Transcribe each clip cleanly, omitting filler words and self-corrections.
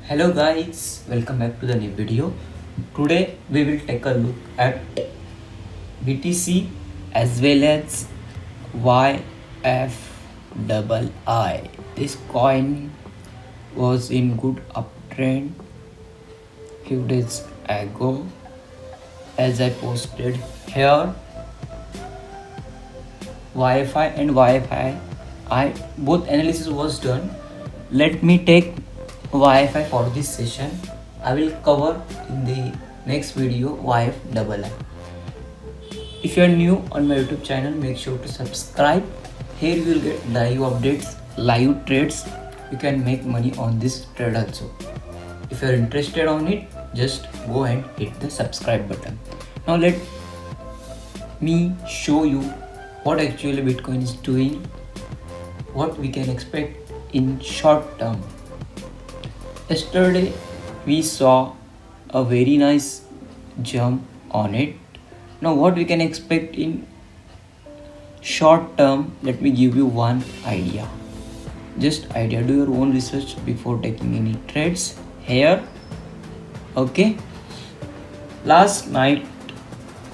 Hello guys, welcome back to the new video. Today we will take a look at BTC as well as YFII. This coin was in good uptrend few days ago as I posted here. Wi-Fi and Wi-Fi, I both analysis was done. Let me take Wi-Fi for this session. I will cover in the next video YFII. If you are new on my YouTube channel, make sure to subscribe. Here you will get live updates, live trades. You can make money on this trade also. If you are interested on it, just go and hit the subscribe button. Now let me show you what actually Bitcoin is doing, what we can expect in short term. Yesterday we saw a very nice jump on it. Now what we can expect in short term, let me give you one idea. Just idea, do your own research before taking any trades here. Okay, last night,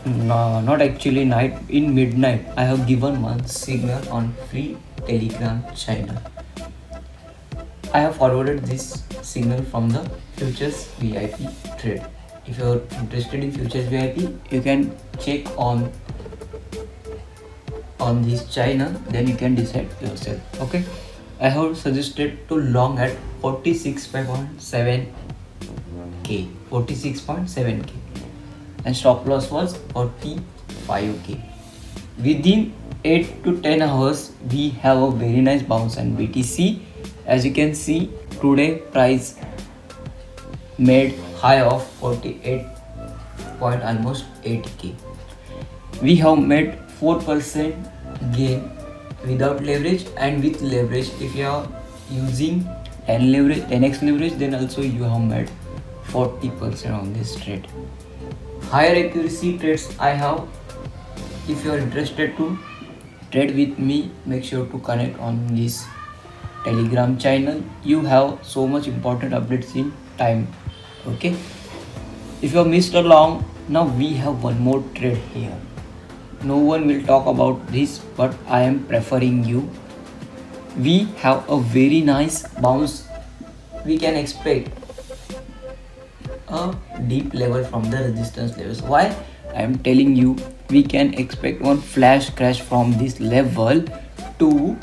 no, not actually night, in midnight I have given one signal on free Telegram channel. I have forwarded this signal from the futures VIP trade. If you are interested in futures VIP, you can check on this channel, then you can decide yourself. Okay, I have suggested to long at 46.7k, 46.7k, and stop loss was 45k. Within 8 to 10 hours we have a very nice bounce on BTC. As you can see, today price made high of 48 point almost 8k. We have made 4% gain without leverage, and with leverage, if you are using 10x leverage, then also you have made 40% on this trade. Higher accuracy trades I have. If you are interested to trade with me, make sure to connect on this Telegram channel. You have so much important updates in time. Okay, if you have missed along, now we have one more trade here. No one will talk about this, but I am preferring you. We have a very nice bounce. We can expect a deep level from the resistance levels. Why I am telling you, we can expect one flash crash from this level to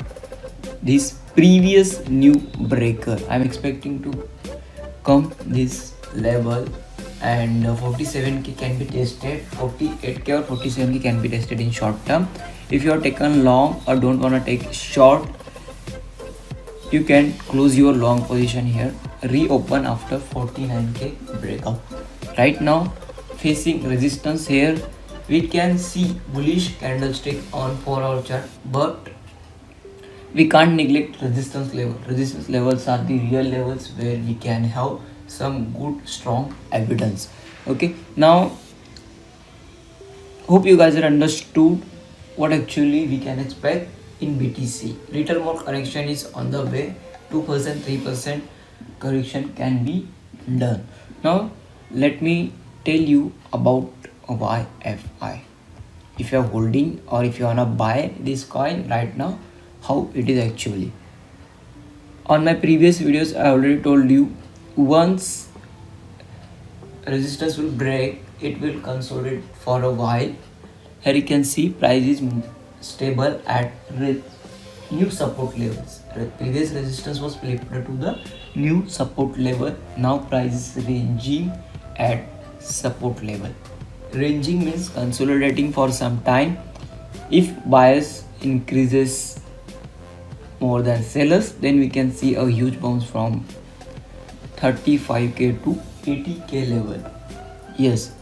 this previous new breaker. I am expecting to come this level, and 47k can be tested, 48k or 47k can be tested in short term. If you are taken long or don't want to take short, you can close your long position here, reopen after 49k breakout. Right now facing resistance here, we can see bullish candlestick on 4-hour chart, but we can't neglect resistance level. Resistance levels are the real levels where we can have some good strong evidence. Okay, now hope you guys are understood what actually we can expect in BTC. Little more correction is on the way. 2%, 3% correction can be done. Now let me tell you about YFI. If you are holding or if you wanna buy this coin right now, how it is actually. On my previous videos I already told you, once resistance will break, it will consolidate for a while. Here you can see price is stable at new support levels. Previous resistance was flipped to the new support level. Now price is ranging at support level. Ranging means consolidating for some time. If buyers increases more than sellers, then we can see a huge bounce from 35k to 80k level. Yes,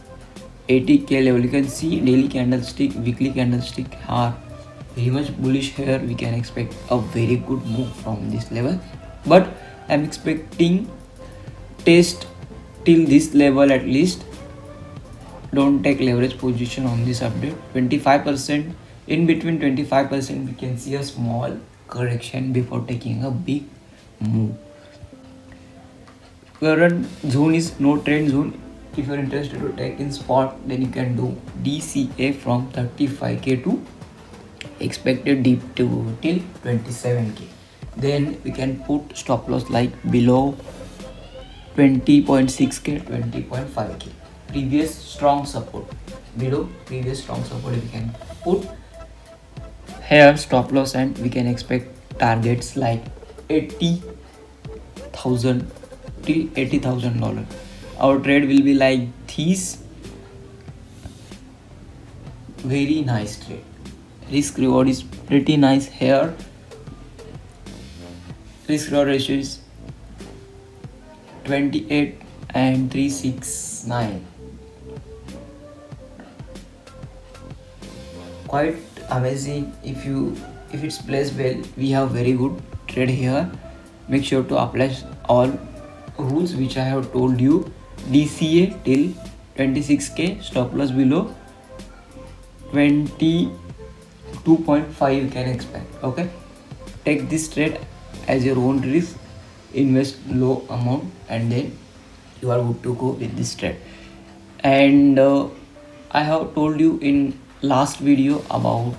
80k level. You can see daily candlestick, weekly candlestick are very much bullish here. We can expect a very good move from this level, but I'm expecting test till this level at least. Don't take leverage position on this update. 25%, in between 25% we can see a small correction before taking a big move. current zone is no trend zone. If you're interested to take in spot, then you can do DCA from 35k to expected dip to till 27k. Then we can put stop loss like below 20.6k, 20.5k. Previous strong support, below previous strong support we can put here stop loss, and we can expect targets like 80,000 till $80,000. Our trade will be like this. Very nice trade. Risk reward is pretty nice here. Risk reward ratio is 28 and 369. Quite amazing. If it's placed well, we have very good trade here. Make sure to apply all rules which I have told you. DCA till 26k, stop loss below 22.5 you can expect. Okay, take this trade as your own risk, invest low amount, and then you are good to go with this trade. And I have told you in last video about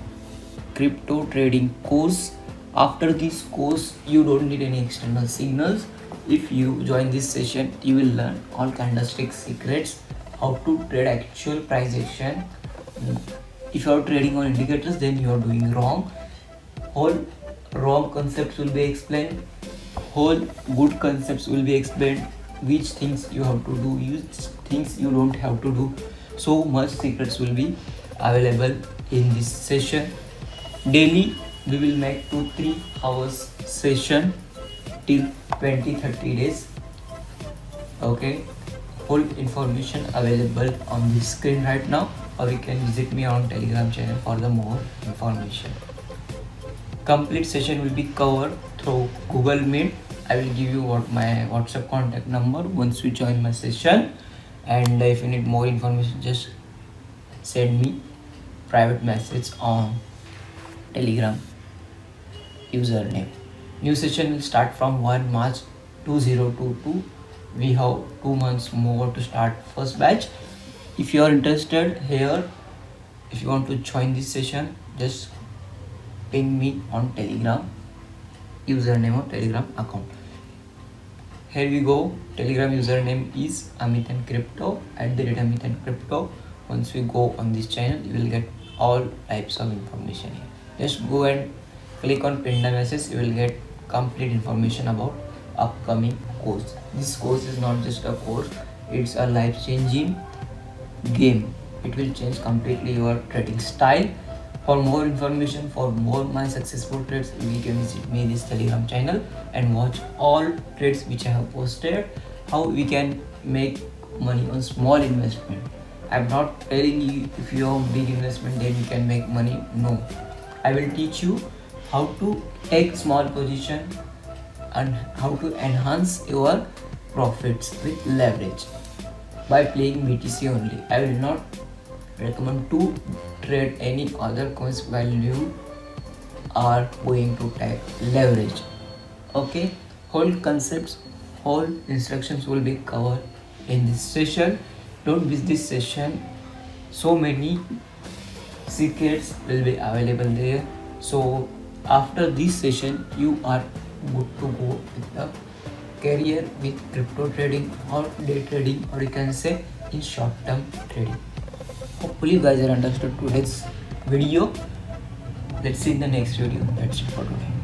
crypto trading course. After this course, you don't need any external signals. If you join this session, you will learn all candlestick secrets, how to trade actual price action. If you are trading on indicators, then you are doing wrong. Whole wrong concepts will be explained, whole good concepts will be explained, which things you have to do, which things you don't have to do. So much secrets will be available in this session. Daily we will make 2-3 hours session till 20-30 days. Okay, whole information available on the screen right now, or you can visit me on Telegram channel for the more information. Complete session will be covered through Google Meet. I will give you my WhatsApp contact number once you join my session, and if you need more information, just send me private message on Telegram username. New session will start from 1 March 2022. We have 2 months more to start first batch. If you are interested here, if you want to join this session, just ping me on Telegram username or Telegram account. Here we go. Telegram username is AmitandCrypto @AmitandCrypto. Once we go on this channel, you will get all types of information here. Just go and click on pinned message. You will get complete information about upcoming course. This course is not just a course, it's a life-changing game. It will change completely your trading style. For more information, for more my successful trades, you can visit me this Telegram channel and watch all trades which I have posted. How we can make money on small investment. I'm not telling you if you have big investment then you can make money. No, I will teach you how to take small position and how to enhance your profits with leverage by playing BTC only. I will not recommend to trade any other coins while you are going to take leverage. Okay, whole concepts, whole instructions will be covered in this session. Don't miss this session. So many secrets will be available there. So after this session, you are good to go with the career with crypto trading or day trading, or you can say in short-term trading. Hopefully you guys have understood today's video. Let's see in the next video. That's it for today.